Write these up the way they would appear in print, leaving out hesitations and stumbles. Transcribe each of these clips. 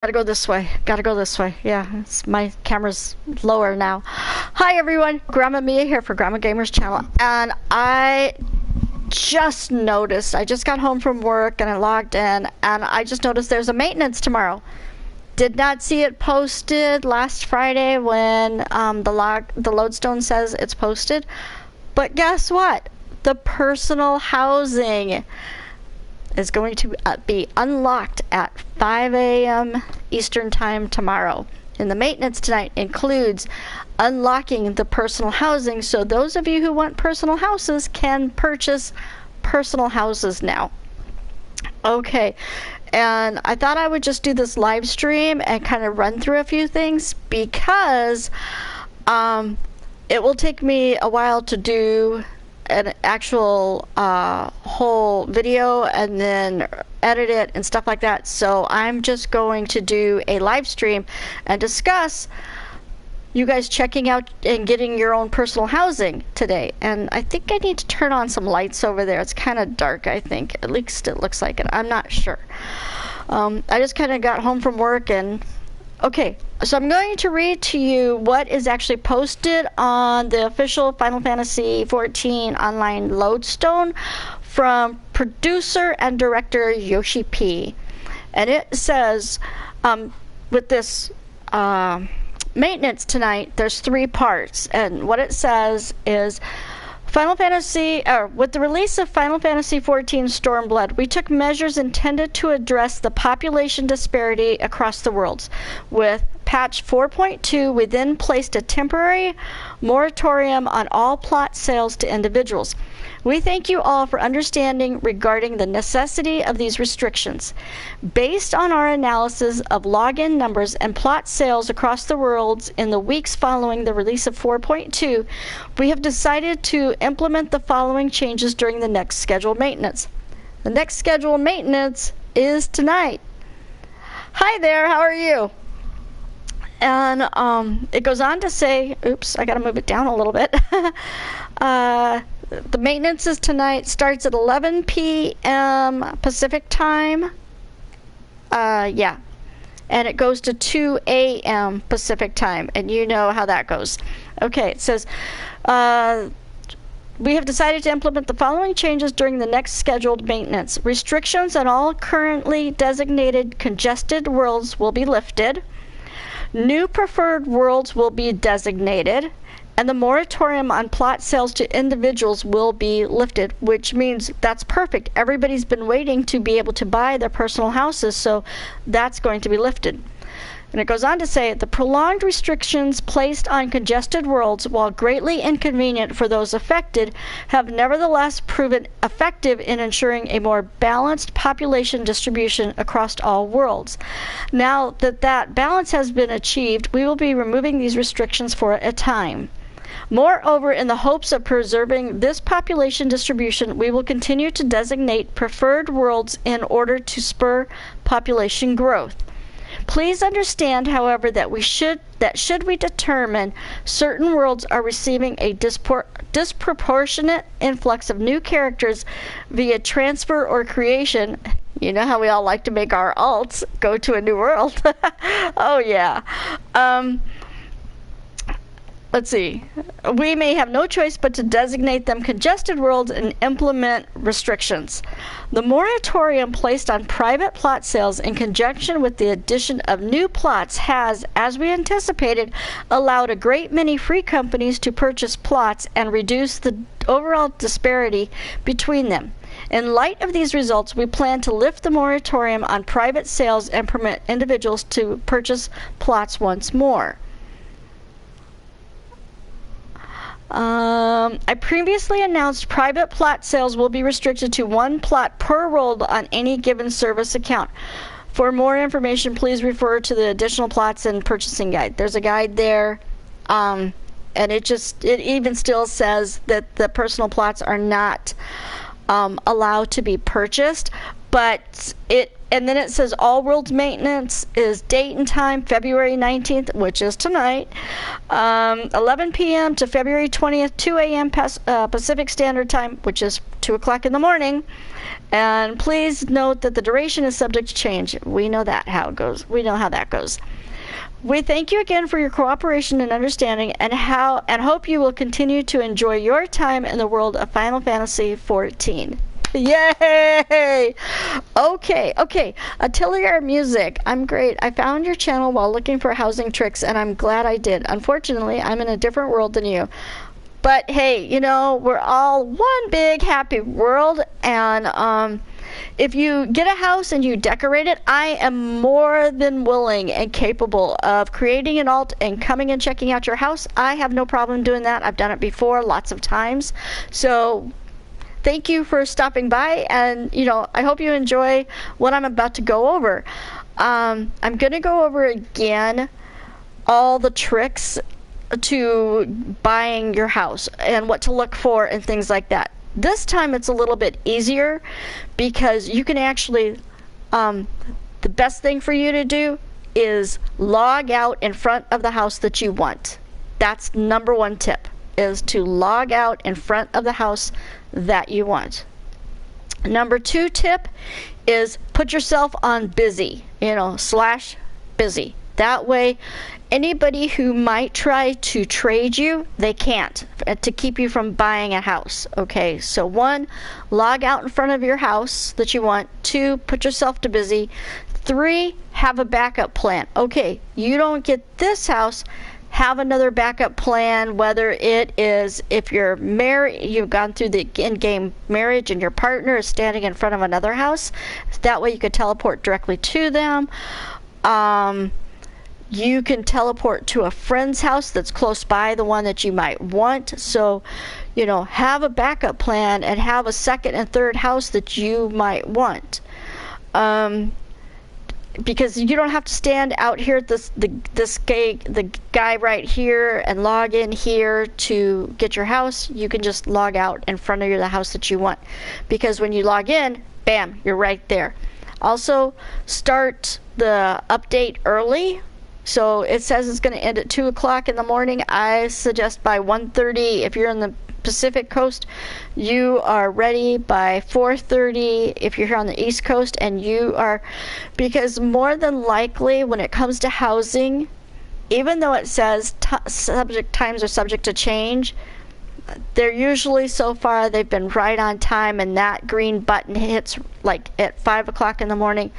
Gotta go this way. Gotta go this way. Yeah, my camera's lower now. Hi everyone, Gramma Mia here for Gramma Gamers channel, and I just noticed, I just got home from work and I logged in, and I just noticed there's a maintenance tomorrow. Did not see it posted last Friday when the lodestone says it's posted, but guess what? The personal housing is going to be unlocked at 5 a.m. Eastern Time tomorrow. And the maintenance tonight includes unlocking the personal housing, so those of you who want personal houses can purchase personal houses now. Okay, and I thought I would just do this live stream and kind of run through a few things because it will take me a while to do an actual whole video and then edit it and stuff like that. So I'm just going to do a live stream and discuss you guys checking out and getting your own personal housing today. And I think I need to turn on some lights over there. It's kind of dark, I think. At least it looks like it. I'm not sure. I just kind of got home from work and okay, so I'm going to read to you what is actually posted on the official Final Fantasy XIV online lodestone from producer and director Yoshi P. And it says, with this maintenance tonight, there's 3 parts. And what it says is, with the release of Final Fantasy XIV Stormblood, we took measures intended to address the population disparity across the worlds. With patch 4.2, we then placed a temporary moratorium on all plot sales to individuals. We thank you all for understanding regarding the necessity of these restrictions. Based on our analysis of login numbers and plot sales across the worlds in the weeks following the release of 4.2, we have decided to implement the following changes during the next scheduled maintenance. The next scheduled maintenance is tonight. Hi there, how are you? And it goes on to say, oops, I gotta move it down a little bit. The maintenance is tonight, starts at 11 p.m. Pacific time. Yeah. And it goes to 2 a.m. Pacific time. And you know how that goes. Okay, it says, we have decided to implement the following changes during the next scheduled maintenance. Restrictions on all currently designated congested worlds will be lifted. New preferred worlds will be designated. And the moratorium on plot sales to individuals will be lifted, which means that's perfect. Everybody's been waiting to be able to buy their personal houses, so that's going to be lifted. And it goes on to say, the prolonged restrictions placed on congested worlds, while greatly inconvenient for those affected, have nevertheless proven effective in ensuring a more balanced population distribution across all worlds. Now that that balance has been achieved, we will be removing these restrictions for a time. Moreover, in the hopes of preserving this population distribution, we will continue to designate preferred worlds in order to spur population growth. Please understand, however, that should we determine certain worlds are receiving a disproportionate influx of new characters via transfer or creation, you know how we all like to make our alts go to a new world. Oh yeah. Let's see. We may have no choice but to designate them congested worlds and implement restrictions. The moratorium placed on private plot sales in conjunction with the addition of new plots has, as we anticipated, allowed a great many free companies to purchase plots and reduce the overall disparity between them. In light of these results, we plan to lift the moratorium on private sales and permit individuals to purchase plots once more. I previously announced private plot sales will be restricted to 1 plot per world on any given service account. For more information, please refer to the additional plots and purchasing guide. There's a guide there, and it even still says that the personal plots are not allowed to be purchased, but and then it says all worlds maintenance is date and time February 19th, which is tonight, 11 p.m. to February 20th, 2 a.m. Pacific Standard Time, which is 2 o'clock in the morning. And please note that the duration is subject to change. We know that how it goes. We know how that goes. We thank you again for your cooperation and understanding, and hope you will continue to enjoy your time in the world of Final Fantasy XIV. Yay! Okay. Atelier Music. I'm great. I found your channel while looking for housing tricks, and I'm glad I did. Unfortunately, I'm in a different world than you. But hey, you know, we're all one big happy world, and if you get a house and you decorate it, I am more than willing and capable of creating an alt and coming and checking out your house. I have no problem doing that. I've done it before lots of times. So thank you for stopping by, and you know, I hope you enjoy what I'm about to go over. I'm going to go over again all the tricks to buying your house and what to look for and things like that. This time it's a little bit easier because you can actually, the best thing for you to do is log out in front of the house that you want. That's number one tip, is to log out in front of the house that you want. Number two tip is put yourself on busy, /busy. That way, anybody who might try to trade you, they can't, to keep you from buying a house. Okay, so 1, log out in front of your house that you want. 2, put yourself to busy. 3, have a backup plan. Okay, you don't get this house, have another backup plan, whether it is if you're married, you've gone through the in-game marriage and your partner is standing in front of another house. That way you could teleport directly to them. You can teleport to a friend's house that's close by the one that you might want. So, have a backup plan and have a second and third house that you might want. Because you don't have to stand out here at the guy right here and log in here to get your house. You can just log out in front of the house that you want. Because when you log in, bam, you're right there. Also, start the update early. So it says it's going to end at 2 o'clock in the morning. I suggest by 1:30, if you're in the Pacific Coast, you are ready by 4:30 if you're here on the East Coast, and because more than likely when it comes to housing, even though it says times are subject to change, they're usually, so far, they've been right on time, and that green button hits like at 5 o'clock in the morning.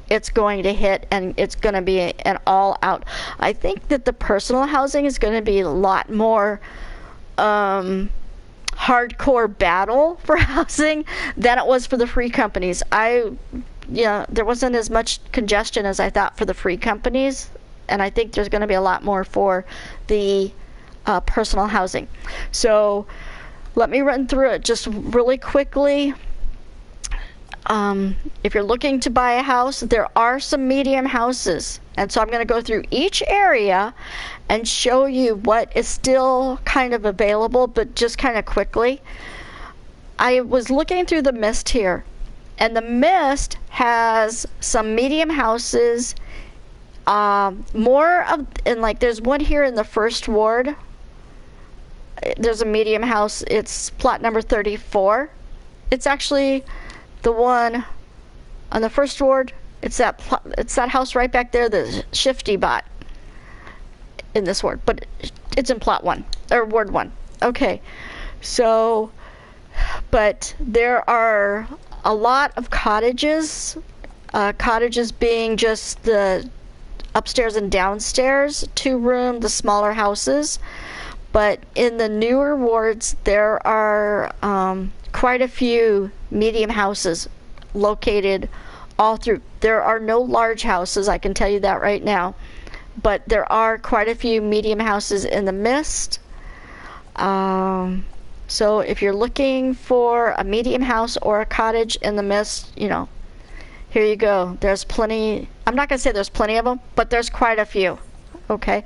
It's going to hit, and it's going to be an all-out. I think that the personal housing is going to be a lot more hardcore battle for housing than it was for the free companies. There wasn't as much congestion as I thought for the free companies, and I think there's going to be a lot more for the personal housing. So let me run through it just really quickly. If you're looking to buy a house, there are some medium houses, and so I'm going to go through each area and show you what is still kind of available, but just kind of quickly. I was looking through the Mist here, and the Mist has some medium houses, there's one here in the first ward. There's a medium house. It's plot number 34. It's actually the one on the first ward. It's that house right back there, the Shifty bot in this ward, but it's in plot 1 or ward 1. Okay, so, but there are a lot of cottages. Cottages being just the upstairs and downstairs, 2-room, the smaller houses. But in the newer wards, there are quite a few medium houses located all through. There are no large houses, I can tell you that right now, but there are quite a few medium houses in the Mist. So if you're looking for a medium house or a cottage in the Mist, here you go. There's plenty. I'm not going to say there's plenty of them, but there's quite a few. Okay,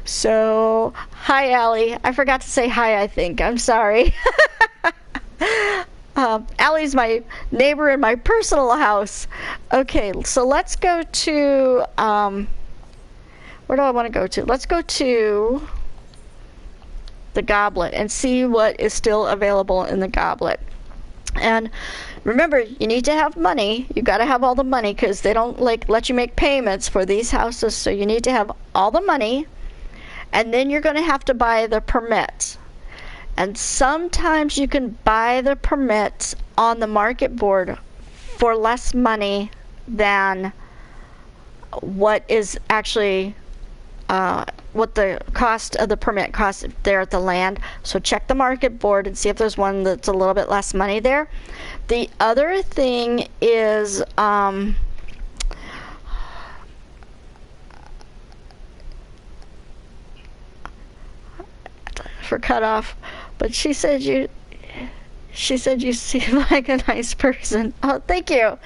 so hi, Allie. I forgot to say hi, I think. I'm sorry. Allie's my neighbor in my personal house. Okay, so let's go to, where do I want to go to? Let's go to the Goblet and see what is still available in the Goblet. And remember, you need to have money. You got to have all the money because they don't like let you make payments for these houses. So you need to have all the money, and then you're going to have to buy the permits. And sometimes you can buy the permits on the market board for less money than what is actually what the cost of the permit costs there at the land. So check the market board and see if there's one that's a little bit less money there. The other thing is for cutoff, but she said you seem like a nice person. Oh, thank you.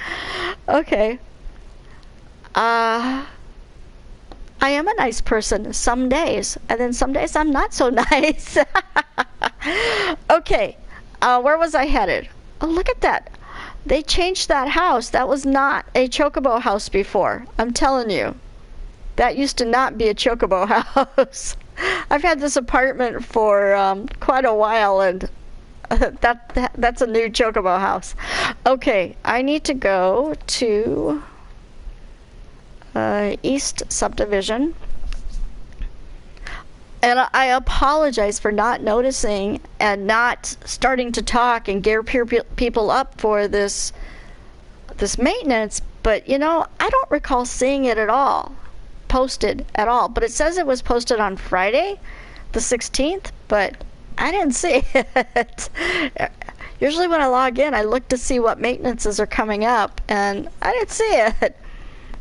Okay. I am a nice person some days, and then some days I'm not so nice. Okay, where was I headed? Oh, look at that. They changed that house. That was not a chocobo house before. I'm telling you. That used to not be a chocobo house. I've had this apartment for quite a while, and that's a new chocobo house. Okay, I need to go to East Subdivision, and I apologize for not noticing and not starting to talk and gear people up for this maintenance, but you know, I don't recall seeing it at all posted at all, but it says it was posted on Friday the 16th, but I didn't see it. Usually when I log in, I look to see what maintenances are coming up, and I didn't see it.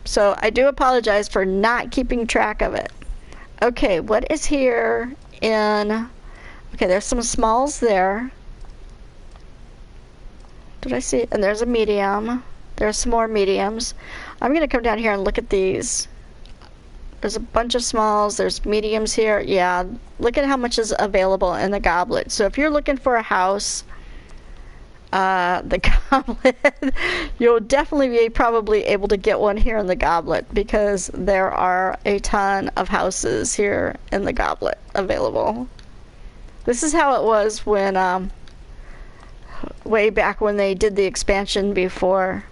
So I do apologize for not keeping track of it. Okay, what is here in... Okay, there's some smalls there. Did I see it? And there's a medium. There's some more mediums. I'm going to come down here and look at these. There's a bunch of smalls. There's mediums here. Yeah, look at how much is available in the goblet. So if you're looking for a house... the goblet, you'll definitely be probably able to get one here in the goblet because there are a ton of houses here in the goblet available. This is how it was when way back when they did the expansion before.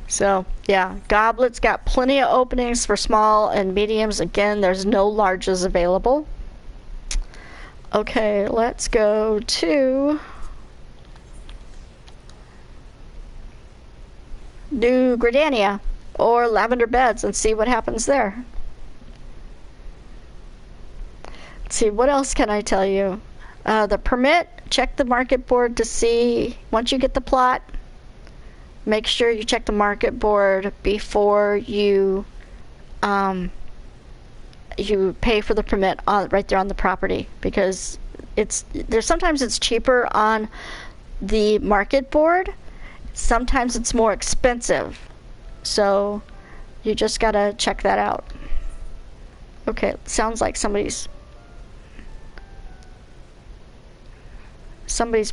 So yeah, goblet's got plenty of openings for small and mediums. Again, there's no larges available. Okay, let's go to New Gradania or Lavender Beds and see what happens there. Let's see, what else can I tell you? The permit, check the market board to see, once you get the plot, make sure you check the market board before you you pay for the permit right there on the property, because sometimes it's cheaper on the market board. Sometimes it's more expensive, so you just gotta check that out. Okay, sounds like somebody's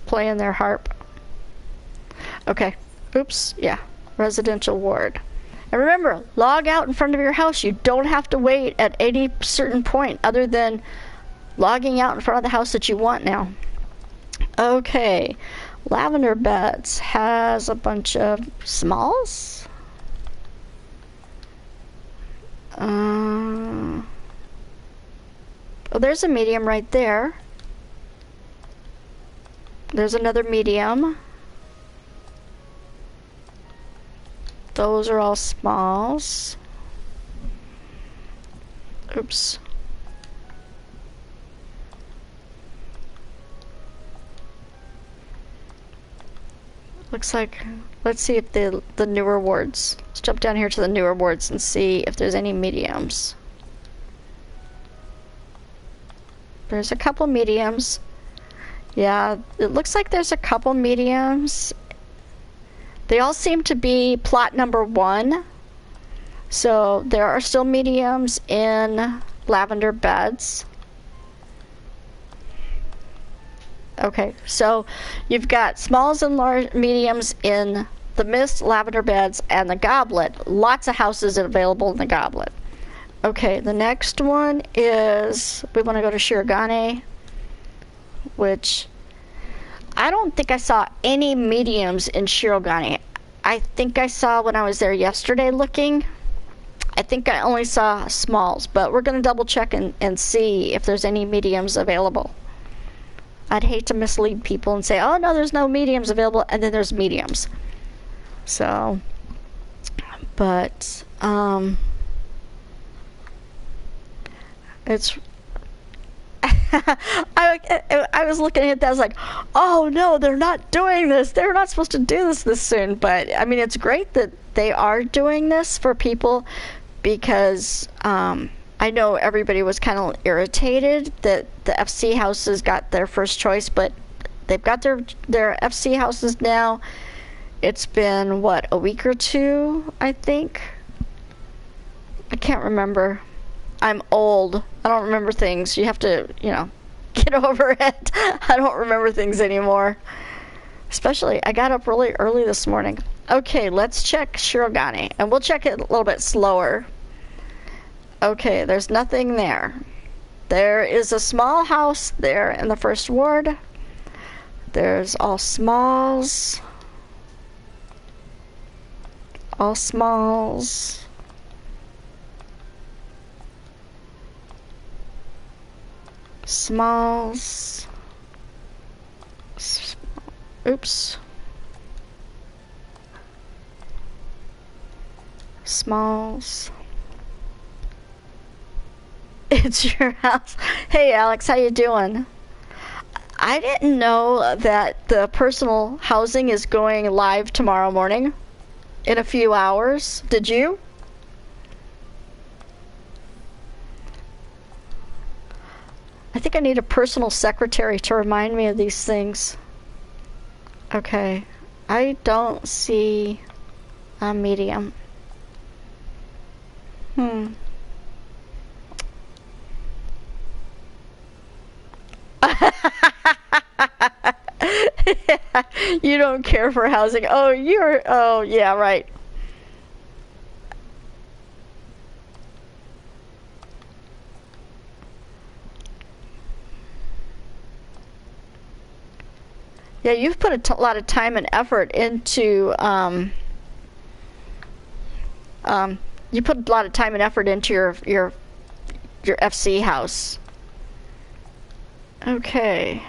playing their harp. Okay, oops, yeah, residential ward. And remember, log out in front of your house. You don't have to wait at any certain point other than logging out in front of the house that you want now. Okay. Lavender Beds has a bunch of smalls. Oh, there's a medium right there. There's another medium. Those are all smalls. Oops. Looks like, let's see if the newer wards. Let's jump down here to the newer wards and see if there's any mediums. There's a couple mediums. Yeah, it looks like there's a couple mediums. They all seem to be plot number 1. So there are still mediums in Lavender Beds. Okay, so you've got smalls and large mediums in the Mist, Lavender Beds, and the Goblet. Lots of houses available in the Goblet. Okay, the next one is, we want to go to Shirogane, which I don't think I saw any mediums in Shirogane. I think I saw when I was there yesterday looking. I think I only saw smalls, but we're going to double check and see if there's any mediums available. I'd hate to mislead people and say, oh no, there's no mediums available, and then there's mediums. So, but, it's, I was looking at that, I was like, oh no, they're not doing this. They're not supposed to do this soon. But, I mean, it's great that they are doing this for people because, I know everybody was kind of irritated that the FC houses got their first choice, but they've got their FC houses now. It's been, what, a week or two, I think? I can't remember. I'm old. I don't remember things. You have to, you know, get over it. I don't remember things anymore. Especially, I got up really early this morning. Okay, let's check Shirogane, and we'll check it a little bit slower. Okay, there's nothing there. There is a small house there in the first ward. There's all smalls. All smalls. Smalls. Oops. Smalls. It's your house. Hey Alex, how you doing? I didn't know that the personal housing is going live tomorrow morning in a few hours. Did you? I think I need a personal secretary to remind me of these things. Okay. I don't see a medium. You don't care for housing. Oh, yeah, right. Yeah, you've put a lot of time and effort into, you put a lot of time and effort into your FC house. Okay.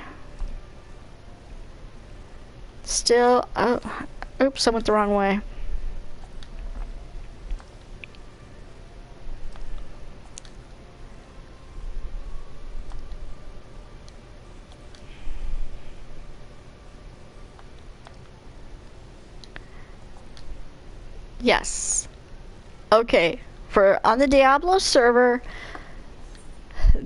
Still, oh, oops, I went the wrong way. Yes. Okay, on the Diablo server,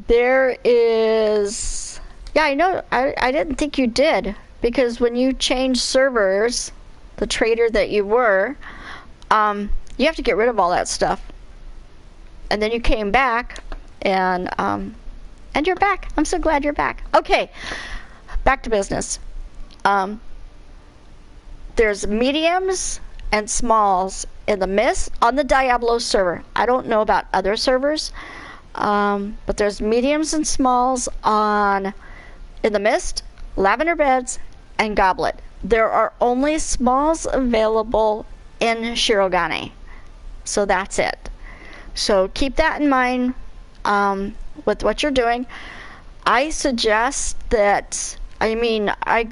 there is, yeah, I know, I didn't think you did, because when you change servers, the trader that you were, you have to get rid of all that stuff. And then you came back, and you're back. I'm so glad you're back. Okay, back to business. There's mediums and smalls in the Mist on the Diablo server. I don't know about other servers, but there's mediums and smalls in the Mist, Lavender Beds, and Goblet. There are only smalls available in Shirogane, so that's it. So keep that in mind with what you're doing. I suggest that, I mean, I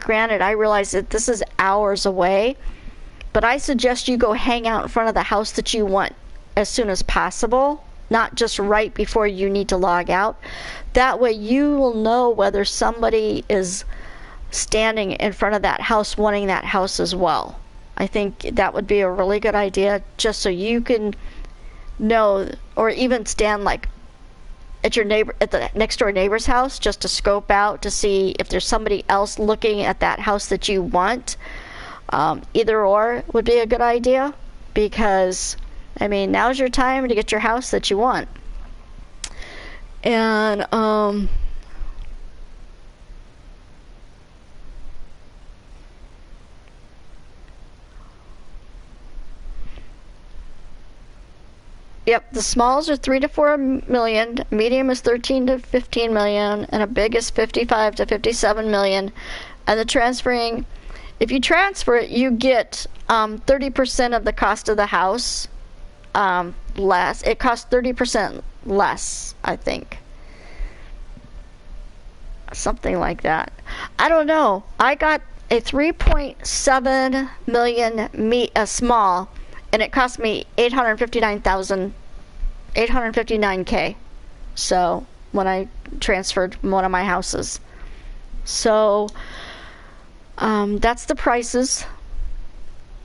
realize that this is hours away, but I suggest you go hang out in front of the house that you want as soon as possible, not just right before you need to log out. That way you will know whether somebody is standing in front of that house wanting that house as well. I think that would be a really good idea, just so you can know, or even stand like at the next door neighbor's house, just to scope out to see if there's somebody else looking at that house that you want. Either or would be a good idea, because I mean, now's your time to get your house that you want. And yep, the smalls are 3 to 4 million, medium is 13 to 15 million, and a big is 55 to 57 million. And the transferring, if you transfer it, you get 30% of the cost of the house less. It costs 30% less, I think. Something like that. I don't know. I got a 3.7 million small, and it cost me $859K. So when I transferred one of my houses, so that's the prices.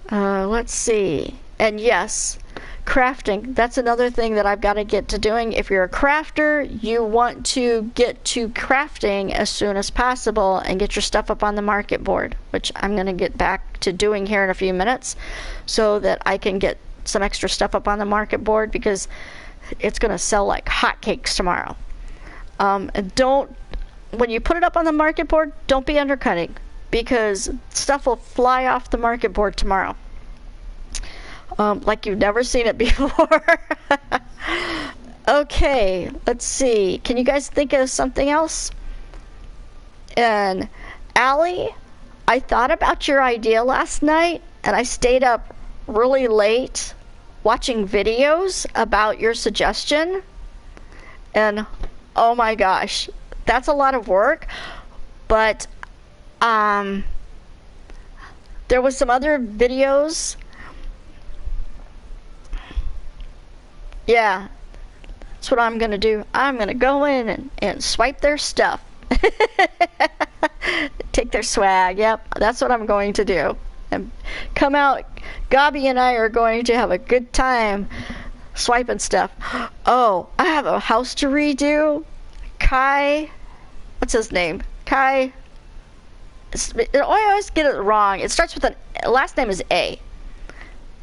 Let's see. And yes, crafting, that's another thing that I've got to get to doing. If you're a crafter, you want to get to crafting as soon as possible and get your stuff up on the market board, which I'm going to get back to doing here in a few minutes, so that I can get some extra stuff up on the market board, because it's going to sell like hotcakes tomorrow. And don't, when you put it up on the market board, don't be undercutting, because stuff will fly off the market board tomorrow. Like you've never seen it before. Okay, let's see. Can you guys think of something else? And Allie, I thought about your idea last night, and I stayed up really late watching videos about your suggestion. And oh my gosh, that's a lot of work. But there was some other videos. Yeah, that's what I'm gonna do. I'm gonna go in and swipe their stuff. Take their swag. Yep, that's what I'm going to do. And come out. Gabi and I are going to have a good time swiping stuff. Oh, I have a house to redo. Kai, what's his name? Kai. I always get it wrong. It starts with last name is A,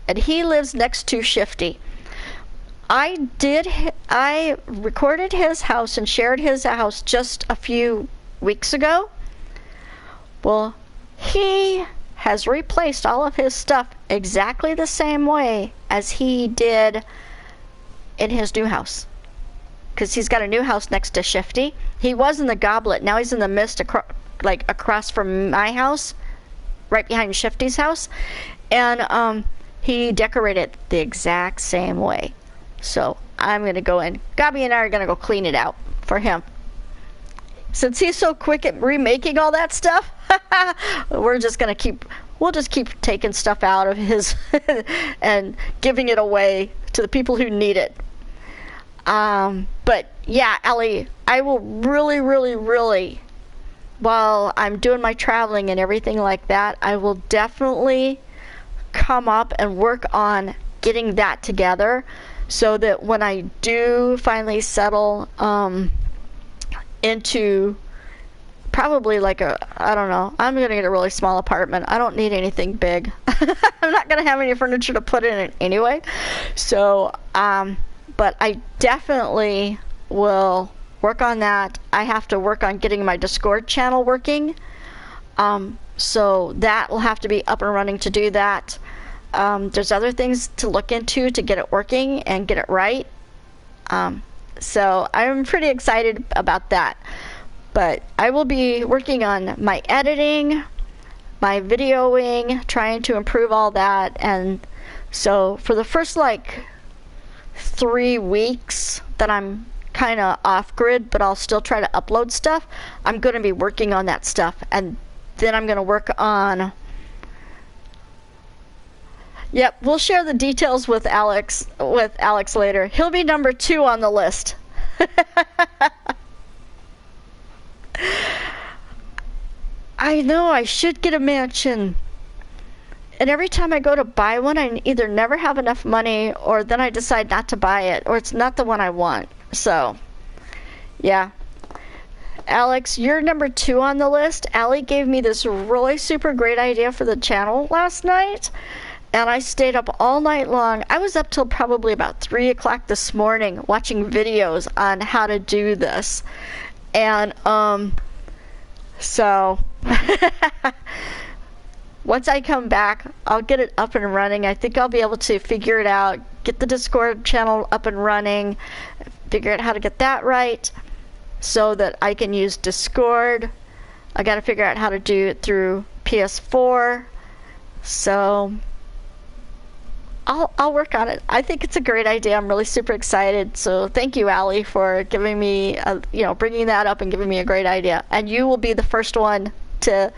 and he lives next to Shifty. I recorded his house and shared his house just a few weeks ago. Well, he has replaced all of his stuff exactly the same way as he did in his new house. Because he's got a new house next to Shifty. He was in the Goblet. Now he's in the Mist, across from my house, right behind Shifty's house. And he decorated the exact same way. So I'm going to go in. Gabi and I are going to go clean it out for him. Since he's so quick at remaking all that stuff, we'll just keep taking stuff out of his and giving it away to the people who need it. But yeah, Ellie, I will really, while I'm doing my traveling and everything like that, I will definitely come up and work on getting that together, so that when I do finally settle into probably I don't know, I'm going to get a really small apartment. I don't need anything big. I'm not going to have any furniture to put in it anyway. So, but I definitely will work on that. I have to work on getting my Discord channel working. So that will have to be up and running to do that. There's other things to look into to get it working and get it right. So I'm pretty excited about that. But I will be working on my editing, my videoing, trying to improve all that. And so for the first 3 weeks that I'm kind of off grid, but I'll still try to upload stuff, I'm going to be working on that stuff. And then I'm going to work on... Yep, we'll share the details with Alex later. He'll be number 2 on the list. I know, I should get a mansion. And every time I go to buy one, I either never have enough money, or then I decide not to buy it, or it's not the one I want. So, yeah. Alex, you're number 2 on the list. Allie gave me this really super great idea for the channel last night. And I stayed up all night long. I was up till probably about 3 o'clock this morning watching videos on how to do this. And, so, once I come back, I'll get it up and running. I think I'll be able to figure it out, get the Discord channel up and running, figure out how to get that right, so that I can use Discord I got to figure out how to do it through PS4. So I'll work on it. I think it's a great idea. I'm really super excited. So thank you, Allie, for giving me, bringing that up and giving me a great idea. And you will be the first one to,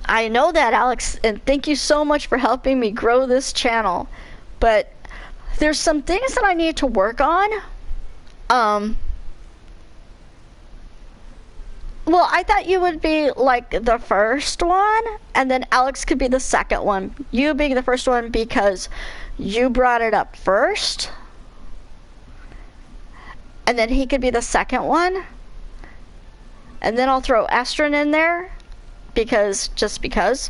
I know that, Alex, and thank you so much for helping me grow this channel. But there's some things that I need to work on. Well, I thought you would be like the first one, and then Alex could be the second one. You being the first one because you brought it up first, and then he could be the second one, and then I'll throw Astrid in there just because,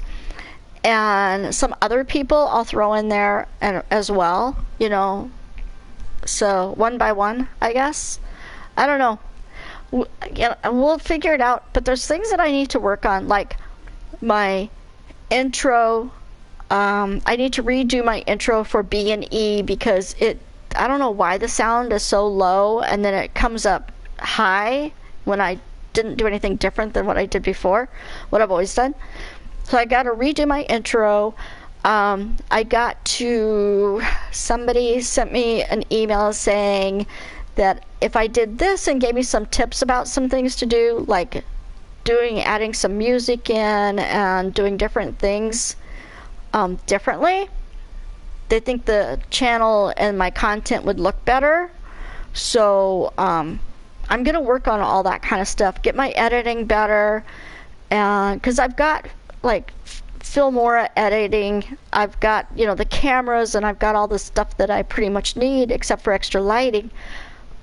and some other people I'll throw in there as well. So one by one, I guess. I don't know. We'll figure it out, but there's things that I need to work on, like my intro. I need to redo my intro for B&E because I don't know why the sound is so low and then it comes up high when I didn't do anything different than what I did before, what I've always done. So I got to redo my intro. Somebody sent me an email saying that if I did this and gave me some tips about some things to do, like adding some music in and doing different things differently, they think the channel and my content would look better. So I'm going to work on all that kind of stuff, get my editing better, and because I've got like Filmora editing, I've got the cameras, and I've got all the stuff that I pretty much need except for extra lighting.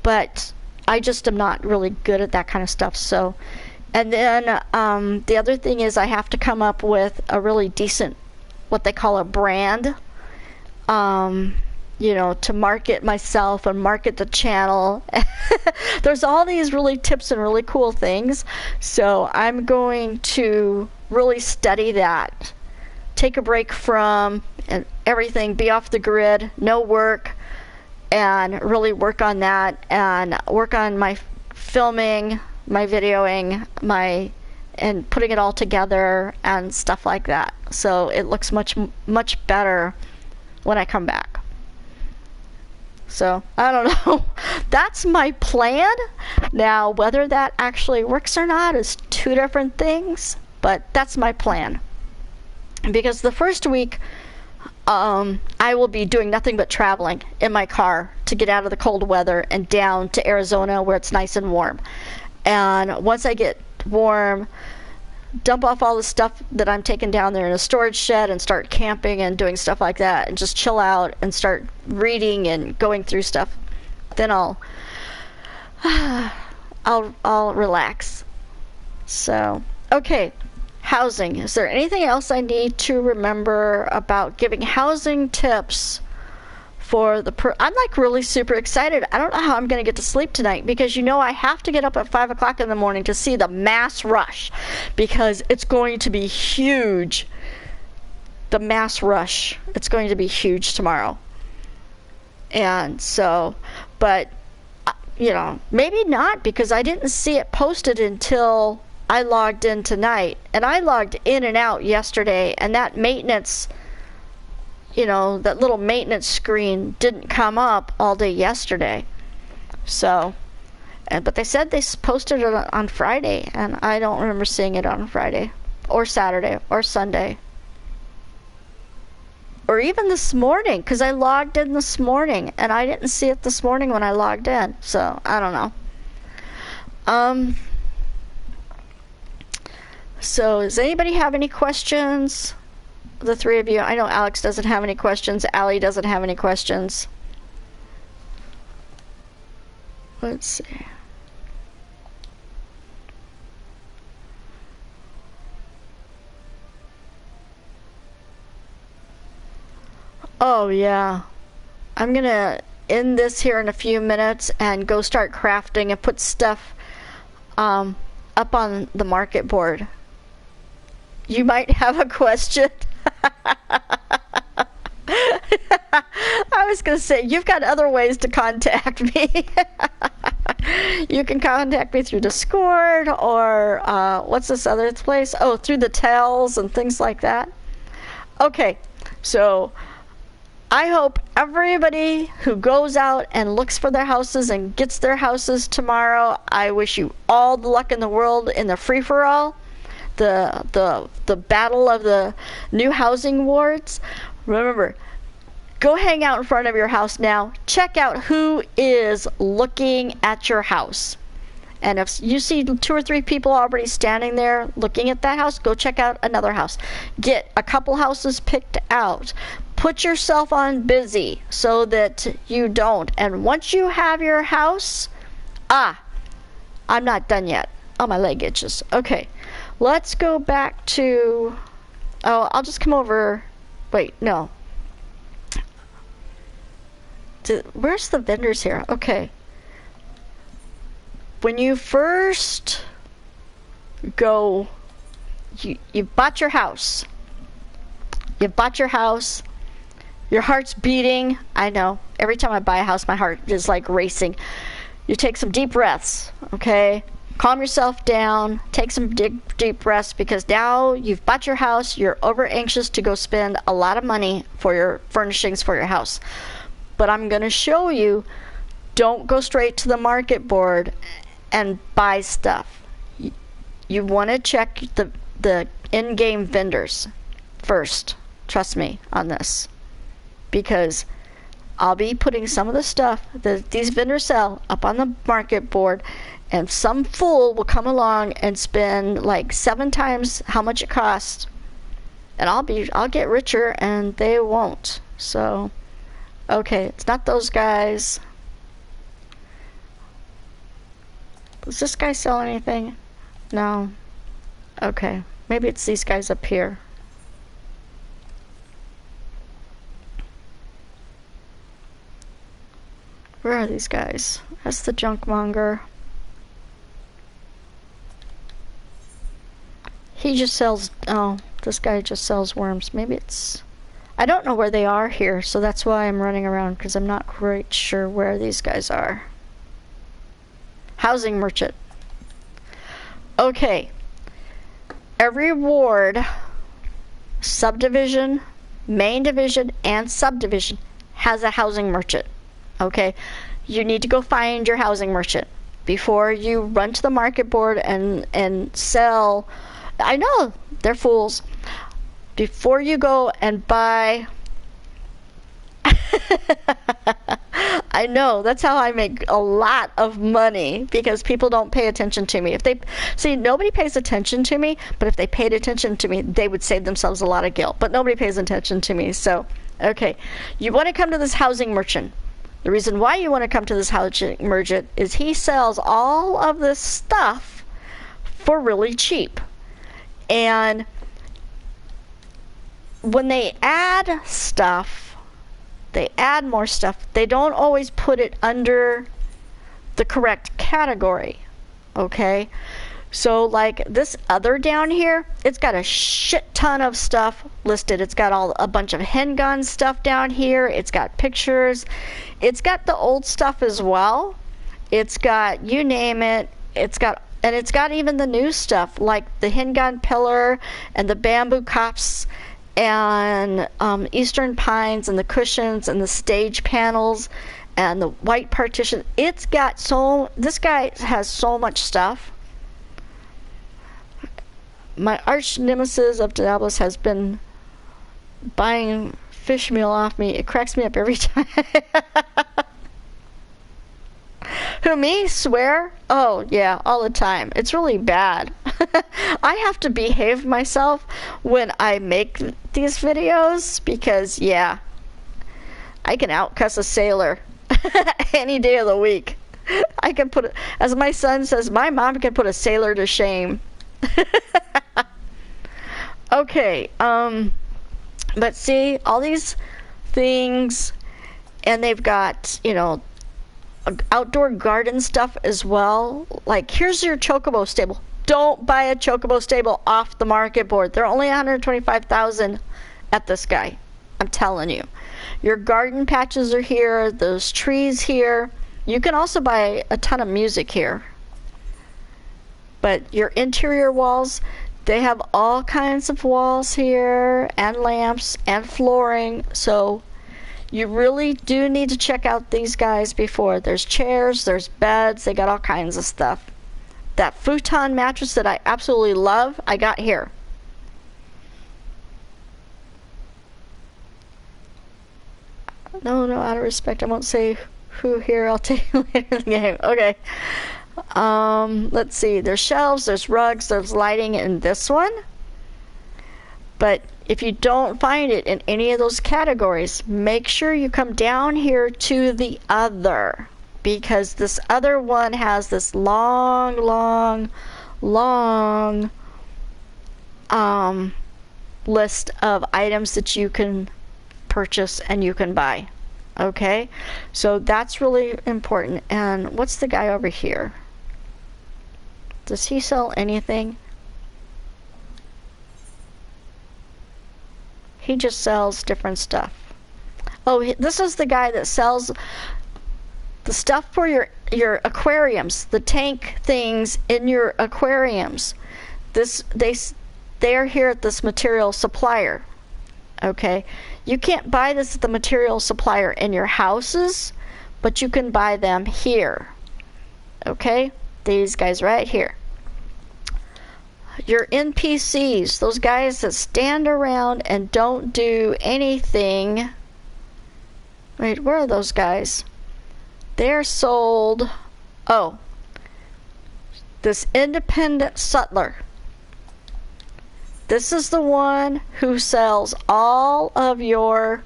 But I just am not really good at that kind of stuff. So, and then the other thing is I have to come up with a really decent, what they call a brand, to market myself and market the channel. There's all these really tips and really cool things. So I'm going to really study that. Take a break from everything, be off the grid, no work, and really work on that and work on my filming, my videoing, and putting it all together and stuff like that. So it looks much, much better when I come back. So I don't know. That's my plan. Now, whether that actually works or not is two different things, but that's my plan. Because the first week, I will be doing nothing but traveling in my car to get out of the cold weather and down to Arizona where it's nice and warm. And once I get warm, dump off all the stuff that I'm taking down there in a storage shed and start camping and doing stuff like that and just chill out and start reading and going through stuff. Then I'll relax. So, okay. Housing. Is there anything else I need to remember about giving housing tips for I'm like really super excited. I don't know how I'm going to get to sleep tonight because I have to get up at 5 o'clock in the morning to see the mass rush because it's going to be huge. The mass rush. It's going to be huge tomorrow. And so, but, maybe not because I didn't see it posted until I logged in tonight, and I logged in and out yesterday, and that maintenance, that little maintenance screen didn't come up all day yesterday. So, but they said they posted it on Friday, and I don't remember seeing it on Friday, or Saturday, or Sunday, or even this morning, because I logged in this morning, and I didn't see it this morning when I logged in, so I don't know. So, does anybody have any questions? The three of you. I know Alex doesn't have any questions. Allie doesn't have any questions. Let's see. Oh, yeah. I'm going to end this here in a few minutes and go start crafting and put stuff up on the market board. You might have a question. I was going to say, you've got other ways to contact me. You can contact me through Discord or what's this other place? Oh, through the tells and things like that. Okay, so I hope everybody who goes out and looks for their houses and gets their houses tomorrow, I wish you all the luck in the world in the free-for-all, the battle of the new housing wards. Remember, go hang out in front of your house now. Check out who is looking at your house. And if you see 2 or 3 people already standing there looking at that house, go check out another house. Get a couple houses picked out. Put yourself on busy so that you don't. And once you have your house, I'm not done yet. Oh, my leg itches. Okay, let's go back to, I'll just come over. Wait, no. Where's the vendors here? Okay. When you first go, you've bought your house. You've bought your house. Your heart's beating. I know. Every time I buy a house, my heart is like racing. You take some deep breaths, okay? Calm yourself down. Take some deep breaths because now you've bought your house. You're over anxious to go spend a lot of money for your furnishings for your house. But I'm going to show you, don't go straight to the market board and buy stuff. You want to check the in-game vendors first. Trust me on this. Because I'll be putting some of the stuff that these vendors sell up on the market board, and some fool will come along and spend like 7 times how much it costs, and I'll get richer and they won't. So okay, it's not those guys. Does this guy sell anything? No. Okay, maybe it's these guys up here. Where are these guys? That's the junk monger. He just sells, this guy just sells worms. Maybe it's, I don't know where they are here, so that's why I'm running around, because I'm not quite sure where these guys are. Housing merchant. Okay. Every ward, subdivision, main division, and subdivision has a housing merchant. Okay? You need to go find your housing merchant before you run to the market board and sell. I know, they're fools. Before you go and buy I know, that's how I make a lot of money, because people don't pay attention to me. If they see, nobody pays attention to me, but if they paid attention to me, they would save themselves a lot of guilt. But nobody pays attention to me. So, okay, you want to come to this housing merchant. The reason why you want to come to this housing merchant is he sells all of this stuff for really cheap. And when they add stuff, they add more stuff, they don't always put it under the correct category. Okay? So like this other down here, it's got a shit ton of stuff listed. It's got a bunch of handgun stuff down here. It's got pictures. It's got the old stuff as well. It's got, you name it. It's got even the new stuff like the handgun pillar and the bamboo cups and Eastern pines and the cushions and the stage panels and the white partition. It's got this guy has so much stuff. My arch nemesis of Diablos has been buying fish meal off me. It cracks me up every time. Who, me? Swear? Oh, yeah, all the time. It's really bad. I have to behave myself when I make these videos because, yeah, I can outcuss a sailor any day of the week. I can put, as my son says, my mom can put a sailor to shame. Okay, but see, all these things, and they've got, you know, outdoor garden stuff as well. Like, here's your chocobo stable. Don't buy a chocobo stable off the market board. They're only $125,000 at this guy. I'm telling you. Your garden patches are here. Those trees here. You can also buy a ton of music here. But your interior walls, they have all kinds of walls here, and lamps, and flooring. So you really do need to check out these guys before. There's chairs, there's beds, they got all kinds of stuff. That futon mattress that I absolutely love, I got here. No, out of respect, I won't say who here. I'll tell you later in the game. Okay. Let's see. There's shelves, there's rugs, there's lighting in this one. But if you don't find it in any of those categories, make sure you come down here to the other, because this other one has this long list of items that you can purchase and you can buy. Okay, so that's really important. And what's the guy over here? Does he sell anything? He just sells different stuff. Oh, this is the guy that sells the stuff for your aquariums, the tank things in your aquariums. They are here at this material supplier. Okay, you can't buy this at the material supplier in your houses, but you can buy them here. Okay, these guys right here. Your NPCs, those guys that stand around and don't do anything. Wait, where are those guys? They're sold. Oh, this independent sutler. This is the one who sells all of your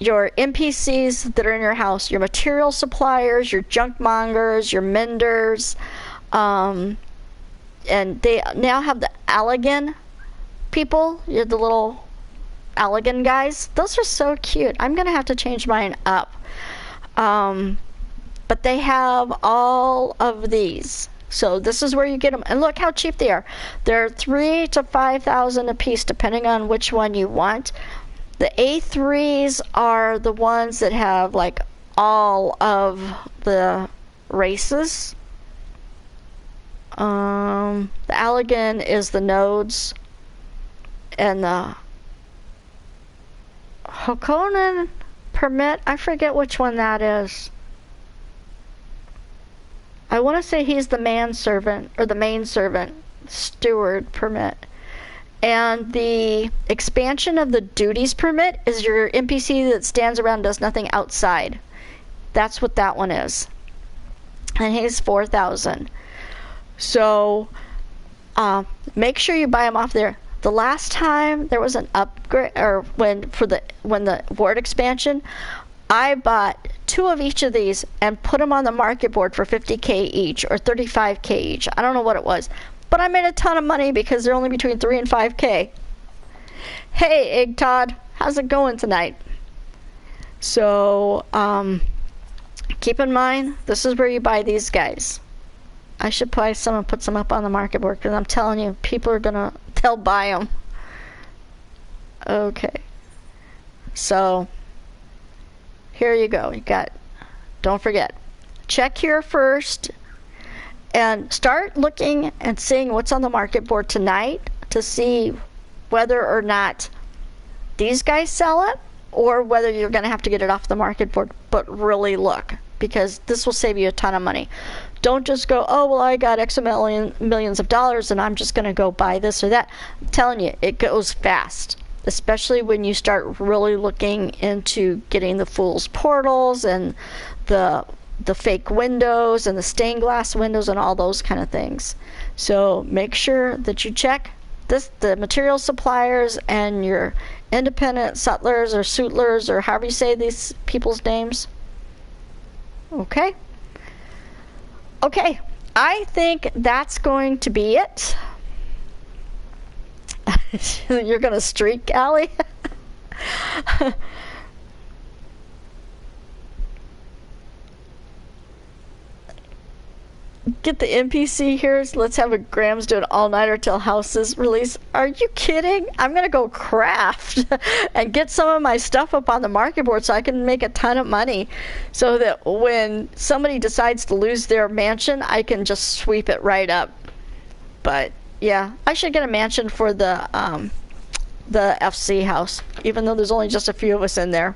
NPCs that are in your house, your material suppliers, your junk mongers, your menders, and they now have the Allegan people. You're the little Allegan guys. Those are so cute. I'm gonna have to change mine up. But they have all of these. So this is where you get them, and look how cheap they are. They're 3,000 to 5,000 a piece, depending on which one you want. The A3s are the ones that have like all of the races. The Allegan is the nodes, and the Hokonen permit, I forget which one that is. I want to say he's the manservant, or the main servant, steward permit. And the expansion of the duties permit is your NPC that stands around and does nothing outside. That's what that one is. And he's 4,000. So make sure you buy him off there. The last time there was an upgrade, or when the ward expansion, I bought 2 of each of these and put them on the market board for 50k each, or 35k each. I don't know what it was, but I made a ton of money because they're only between 3 and 5k. Hey, Egg Todd, how's it going tonight? So keep in mind, this is where you buy these guys. I should buy some and put some up on the market board, because I'm telling you, people are they'll buy them. Okay, so here you go. You got, don't forget, check here first and start looking and seeing what's on the market board tonight to see whether or not these guys sell it, or whether you're going to have to get it off the market board. But really look, because this will save you a ton of money. Don't just go, oh, well, I got X millions of dollars and I'm just going to go buy this or that. I'm telling you, it goes fast. Especially when you start really looking into getting the fool's portals and the fake windows and the stained glass windows and all those kind of things. So make sure that you check the material suppliers and your independent sutlers or suitlers, or however you say these people's names. Okay, I think that's going to be it. You're gonna streak, Allie? get the NPC here. Let's have a Grams do an all-nighter till house is released. Are you kidding? I'm gonna go craft and get some of my stuff up on the market board so I can make a ton of money, so that when somebody decides to lose their mansion, I can just sweep it right up. But yeah, I should get a mansion for the FC house, even though there's only just a few of us in there.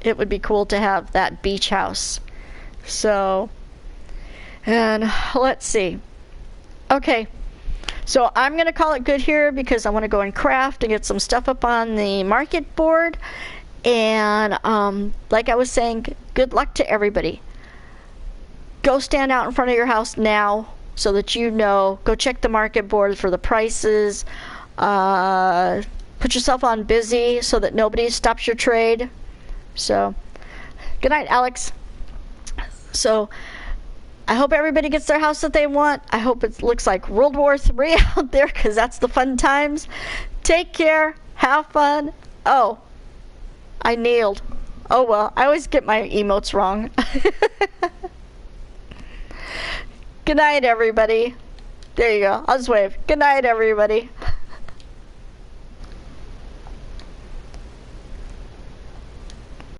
It would be cool to have that beach house. So, and let's see. Okay, so I'm gonna call it good here because I want to go and craft and get some stuff up on the market board. And like I was saying, good luck to everybody. Go stand out in front of your house now so that you know. Go check the market board for the prices. Put yourself on busy so that nobody stops your trade. So, good night, Alex. So, I hope everybody gets their house that they want. I hope it looks like World War III out there, because that's the fun times. Take care. Have fun. Oh, I nailed. Oh, well, I always get my emotes wrong. Good night, everybody. There you go. I'll just wave. Good night, everybody.